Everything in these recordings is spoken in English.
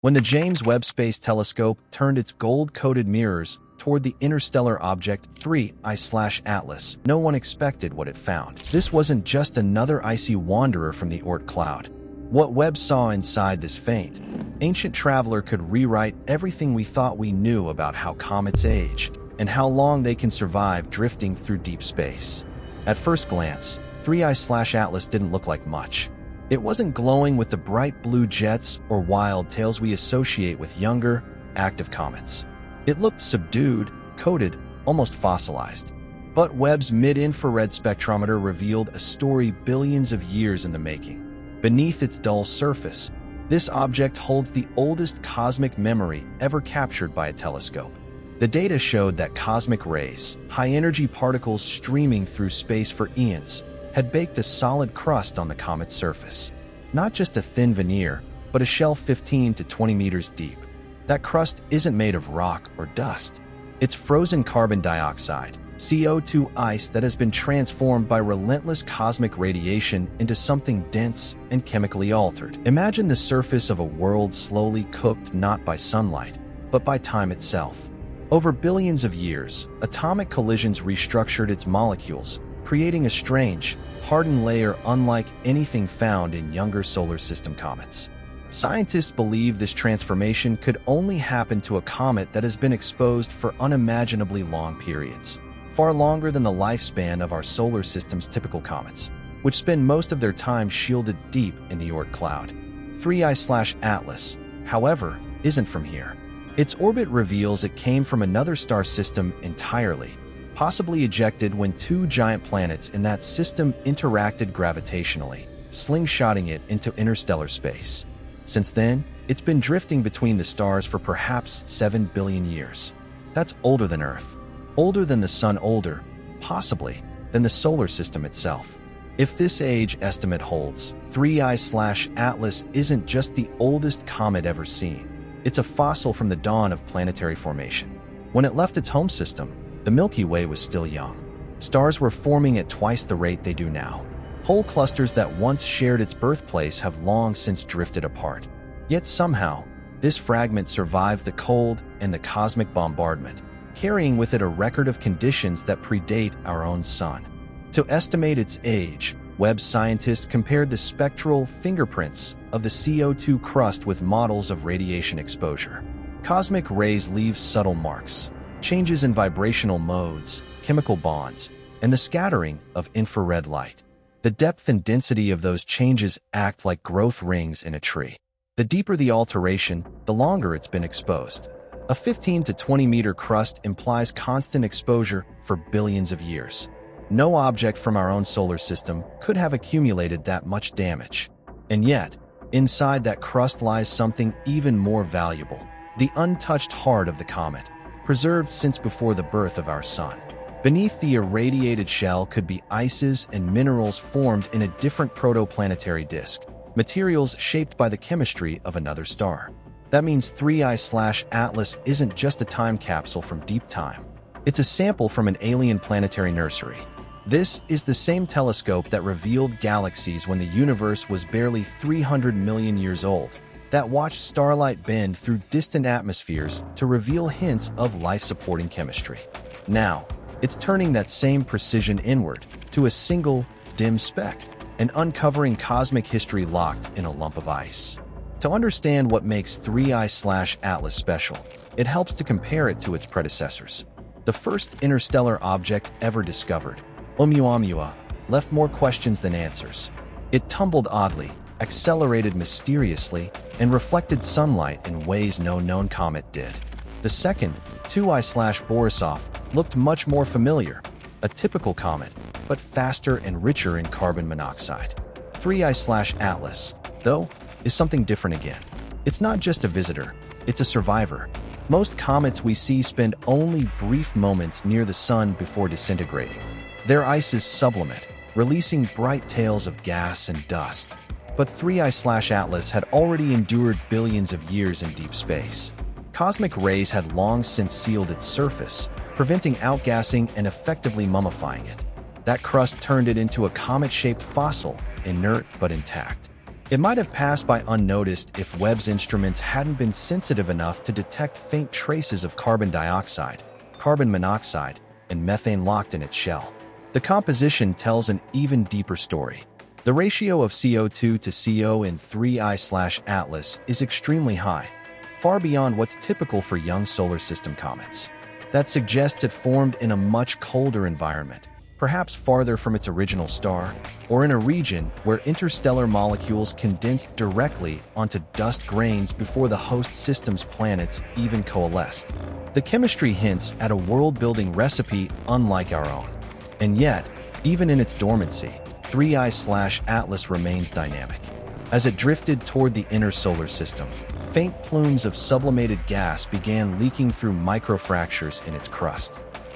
When the James Webb Space Telescope turned its gold-coated mirrors toward the interstellar object 3I/Atlas, no one expected what it found. This wasn't just another icy wanderer from the Oort Cloud. What Webb saw inside this faint, ancient traveler could rewrite everything we thought we knew about how comets age and how long they can survive drifting through deep space. At first glance, 3I/Atlas didn't look like much. It wasn't glowing with the bright blue jets or wild tails we associate with younger, active comets. It looked subdued, coated, almost fossilized. But Webb's mid-infrared spectrometer revealed a story billions of years in the making. Beneath its dull surface, this object holds the oldest cosmic memory ever captured by a telescope. The data showed that cosmic rays, high-energy particles streaming through space for eons, had baked a solid crust on the comet's surface. Not just a thin veneer, but a shell 15 to 20 meters deep. That crust isn't made of rock or dust. It's frozen carbon dioxide, CO2 ice that has been transformed by relentless cosmic radiation into something dense and chemically altered. Imagine the surface of a world slowly cooked not by sunlight, but by time itself. Over billions of years, atomic collisions restructured its molecules, creating a strange, hardened layer unlike anything found in younger solar system comets. Scientists believe this transformation could only happen to a comet that has been exposed for unimaginably long periods, far longer than the lifespan of our solar system's typical comets, which spend most of their time shielded deep in the Oort Cloud. 3I/Atlas, however, isn't from here. Its orbit reveals it came from another star system entirely, possibly ejected when two giant planets in that system interacted gravitationally, slingshotting it into interstellar space. Since then, it's been drifting between the stars for perhaps 7 billion years. That's older than Earth, older than the Sun, older, possibly, than the solar system itself. If this age estimate holds, 3I/Atlas isn't just the oldest comet ever seen. It's a fossil from the dawn of planetary formation. When it left its home system, the Milky Way was still young. Stars were forming at twice the rate they do now. Whole clusters that once shared its birthplace have long since drifted apart. Yet somehow, this fragment survived the cold and the cosmic bombardment, carrying with it a record of conditions that predate our own sun. To estimate its age, Webb scientists compared the spectral fingerprints of the CO2 crust with models of radiation exposure. Cosmic rays leave subtle marks, changes in vibrational modes, chemical bonds, and the scattering of infrared light. The depth and density of those changes act like growth rings in a tree. The deeper the alteration, the longer it's been exposed. A 15 to 20 meter crust implies constant exposure for billions of years. No object from our own solar system could have accumulated that much damage. And yet, inside that crust lies something even more valuable: the untouched heart of the comet, preserved since before the birth of our sun. Beneath the irradiated shell could be ices and minerals formed in a different protoplanetary disk, materials shaped by the chemistry of another star. That means 3I/Atlas isn't just a time capsule from deep time. It's a sample from an alien planetary nursery. This is the same telescope that revealed galaxies when the universe was barely 300 million years old, that watched starlight bend through distant atmospheres to reveal hints of life-supporting chemistry. Now, it's turning that same precision inward to a single, dim speck, and uncovering cosmic history locked in a lump of ice. To understand what makes 3I/Atlas special, it helps to compare it to its predecessors. The first interstellar object ever discovered, Oumuamua, left more questions than answers. It tumbled oddly, accelerated mysteriously, and reflected sunlight in ways no known comet did. The second, 2I/Borisov, looked much more familiar, a typical comet, but faster and richer in carbon monoxide. 3I/Atlas, though, is something different again. It's not just a visitor, it's a survivor. Most comets we see spend only brief moments near the sun before disintegrating. Their ice is sublimate, releasing bright tails of gas and dust. But 3I/Atlas had already endured billions of years in deep space. Cosmic rays had long since sealed its surface, preventing outgassing and effectively mummifying it. That crust turned it into a comet-shaped fossil, inert but intact. It might have passed by unnoticed if Webb's instruments hadn't been sensitive enough to detect faint traces of carbon dioxide, carbon monoxide, and methane locked in its shell. The composition tells an even deeper story. The ratio of CO2 to CO in 3I/Atlas is extremely high, far beyond what's typical for young solar system comets. That suggests it formed in a much colder environment, perhaps farther from its original star, or in a region where interstellar molecules condensed directly onto dust grains before the host system's planets even coalesced. The chemistry hints at a world-building recipe unlike our own. And yet, even in its dormancy, 3I/Atlas remains dynamic. As it drifted toward the inner solar system, faint plumes of sublimated gas began leaking through microfractures in its crust.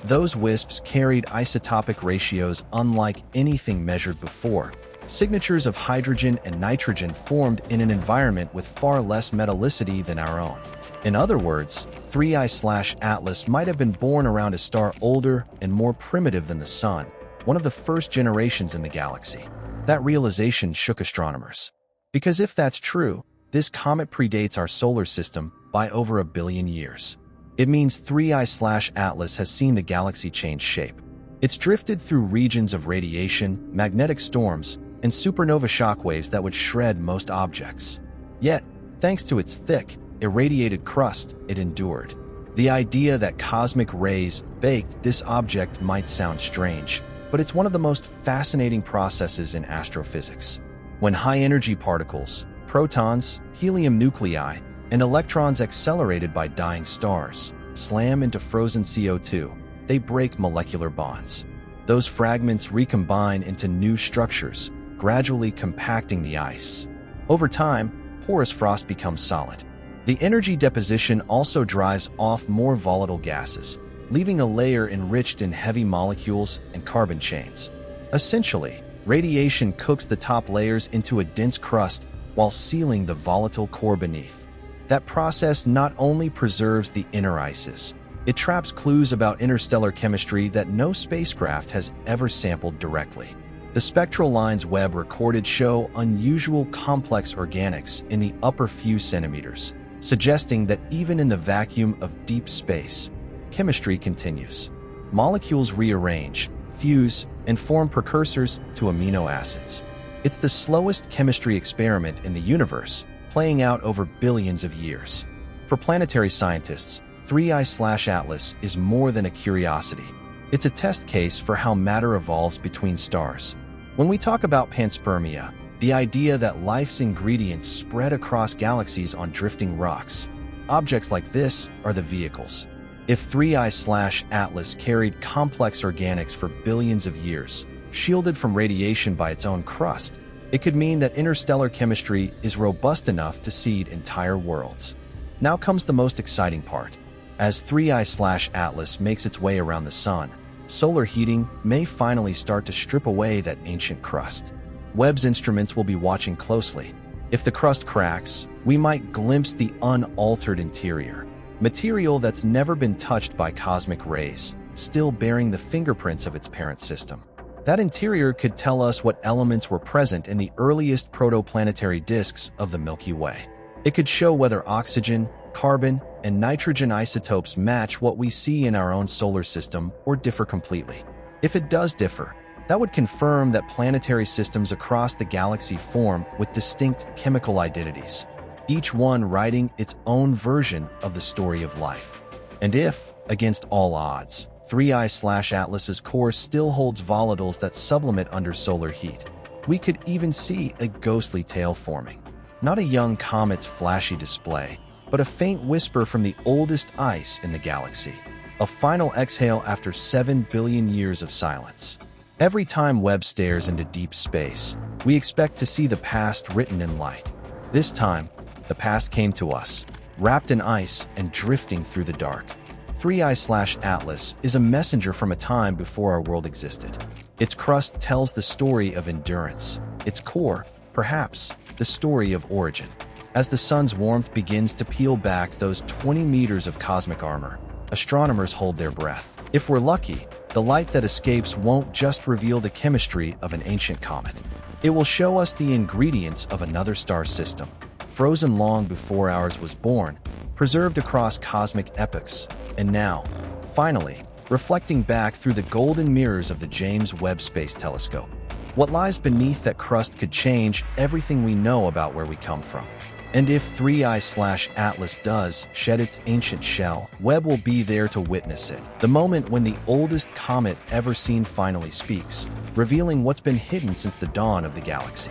Those wisps carried isotopic ratios unlike anything measured before. Signatures of hydrogen and nitrogen formed in an environment with far less metallicity than our own. In other words, 3I/Atlas might have been born around a star older and more primitive than the Sun, one of the first generations in the galaxy. That realization shook astronomers. Because if that's true, this comet predates our solar system by over 1 billion years. It means 3I/Atlas has seen the galaxy change shape. It's drifted through regions of radiation, magnetic storms, and supernova shockwaves that would shred most objects. Yet, thanks to its thick, irradiated crust, it endured. The idea that cosmic rays baked this object might sound strange, but it's one of the most fascinating processes in astrophysics. When high-energy particles, protons, helium nuclei, and electrons accelerated by dying stars slam into frozen CO2, they break molecular bonds. Those fragments recombine into new structures, gradually compacting the ice. Over time, porous frost becomes solid. The energy deposition also drives off more volatile gases, leaving a layer enriched in heavy molecules and carbon chains. Essentially, radiation cooks the top layers into a dense crust while sealing the volatile core beneath. That process not only preserves the inner ices, it traps clues about interstellar chemistry that no spacecraft has ever sampled directly. The spectral lines Webb recorded show unusual complex organics in the upper few centimeters, suggesting that even in the vacuum of deep space, chemistry continues. Molecules rearrange, fuse, and form precursors to amino acids. It's the slowest chemistry experiment in the universe, playing out over billions of years. For planetary scientists, 3I/Atlas is more than a curiosity. It's a test case for how matter evolves between stars. When we talk about panspermia, the idea that life's ingredients spread across galaxies on drifting rocks, objects like this are the vehicles. If 3I/Atlas carried complex organics for billions of years, shielded from radiation by its own crust, it could mean that interstellar chemistry is robust enough to seed entire worlds. Now comes the most exciting part. As 3I/Atlas makes its way around the Sun, solar heating may finally start to strip away that ancient crust. Webb's instruments will be watching closely. If the crust cracks, we might glimpse the unaltered interior, material that's never been touched by cosmic rays, still bearing the fingerprints of its parent system. That interior could tell us what elements were present in the earliest protoplanetary disks of the Milky Way. It could show whether oxygen, carbon, and nitrogen isotopes match what we see in our own solar system or differ completely. If it does differ, that would confirm that planetary systems across the galaxy form with distinct chemical identities, each one writing its own version of the story of life. And if, against all odds, 3I/Atlas's core still holds volatiles that sublimate under solar heat, we could even see a ghostly tail forming. Not a young comet's flashy display, but a faint whisper from the oldest ice in the galaxy. A final exhale after 7 billion years of silence. Every time Webb stares into deep space, we expect to see the past written in light. This time, the past came to us, wrapped in ice and drifting through the dark. 3I/Atlas is a messenger from a time before our world existed. Its crust tells the story of endurance. Its core, perhaps, the story of origin. As the sun's warmth begins to peel back those 20 meters of cosmic armor, astronomers hold their breath. If we're lucky, the light that escapes won't just reveal the chemistry of an ancient comet. It will show us the ingredients of another star system, frozen long before ours was born, preserved across cosmic epochs, and now, finally, reflecting back through the golden mirrors of the James Webb Space Telescope. What lies beneath that crust could change everything we know about where we come from. And if 3I/Atlas does shed its ancient shell, Webb will be there to witness it. The moment when the oldest comet ever seen finally speaks, revealing what's been hidden since the dawn of the galaxy.